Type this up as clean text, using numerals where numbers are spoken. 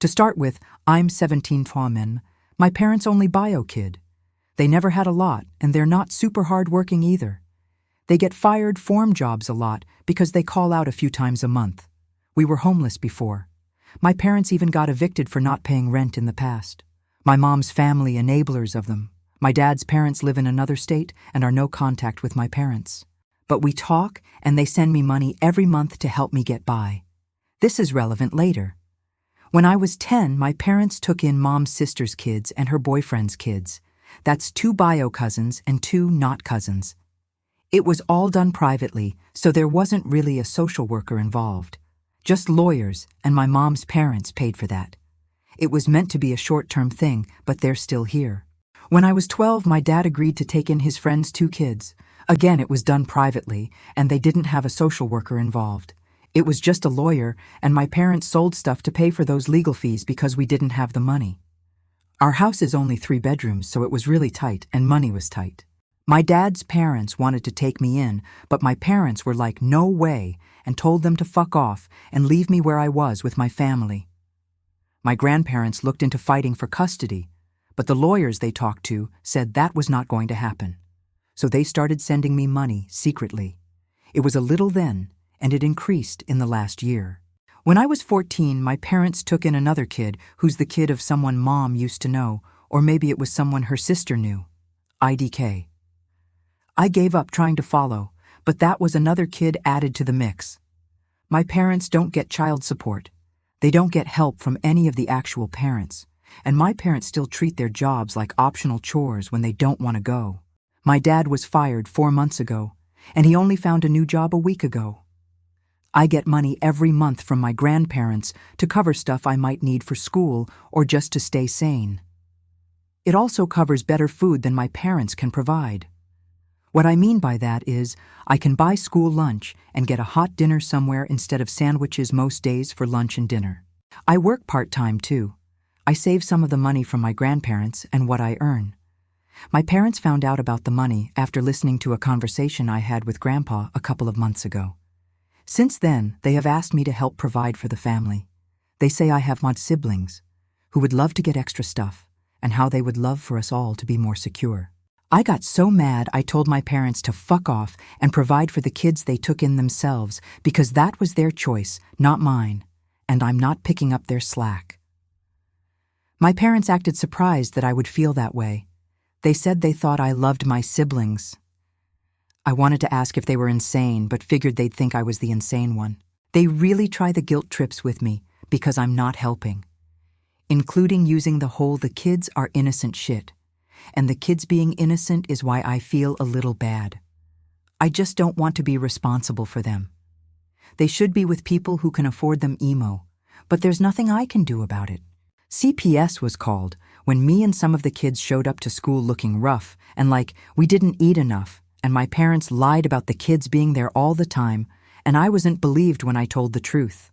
To start with, I'm 17 Twamen, my parents' only bio kid. They never had a lot, and they're not super hard-working either. They get fired form jobs a lot because they call out a few times a month. We were homeless before. My parents even got evicted for not paying rent in the past. My mom's family enablers of them. My dad's parents live in another state and are no contact with my parents. But we talk, and they send me money every month to help me get by. This is relevant later. When I was 10, my parents took in mom's sister's kids and her boyfriend's kids. That's 2 bio cousins and 2 not cousins. It was all done privately, so there wasn't really a social worker involved. Just lawyers, and my mom's parents paid for that. It was meant to be a short-term thing, but they're still here. When I was 12, my dad agreed to take in his friend's 2 kids. Again, it was done privately, and they didn't have a social worker involved. It was just a lawyer, and my parents sold stuff to pay for those legal fees because we didn't have the money. Our house is only 3 bedrooms, so it was really tight, and money was tight. My dad's parents wanted to take me in, but my parents were like, no way, and told them to fuck off and leave me where I was with my family. My grandparents looked into fighting for custody, but the lawyers they talked to said that was not going to happen. So they started sending me money secretly. It was a little then, and it increased in the last year. When I was 14, my parents took in another kid who's the kid of someone mom used to know, or maybe it was someone her sister knew. IDK. I gave up trying to follow, but that was another kid added to the mix. My parents don't get child support. They don't get help from any of the actual parents, and my parents still treat their jobs like optional chores when they don't want to go. My dad was fired 4 months ago, and he only found a new job a week ago. I get money every month from my grandparents to cover stuff I might need for school or just to stay sane. It also covers better food than my parents can provide. What I mean by that is, I can buy school lunch and get a hot dinner somewhere instead of sandwiches most days for lunch and dinner. I work part-time too. I save some of the money from my grandparents and what I earn. My parents found out about the money after listening to a conversation I had with Grandpa a couple of months ago. Since then, they have asked me to help provide for the family. They say I have mod siblings who would love to get extra stuff and how they would love for us all to be more secure. I got so mad I told my parents to fuck off and provide for the kids they took in themselves because that was their choice, not mine, and I'm not picking up their slack. My parents acted surprised that I would feel that way. They said they thought I loved my siblings. I wanted to ask if they were insane, but figured they'd think I was the insane one. They really try the guilt trips with me because I'm not helping, including using the whole "the kids are innocent" shit. And the kids being innocent is why I feel a little bad. I just don't want to be responsible for them. They should be with people who can afford them emo, but there's nothing I can do about it. CPS was called when me and some of the kids showed up to school looking rough and like we didn't eat enough, and my parents lied about the kids being there all the time, and I wasn't believed when I told the truth.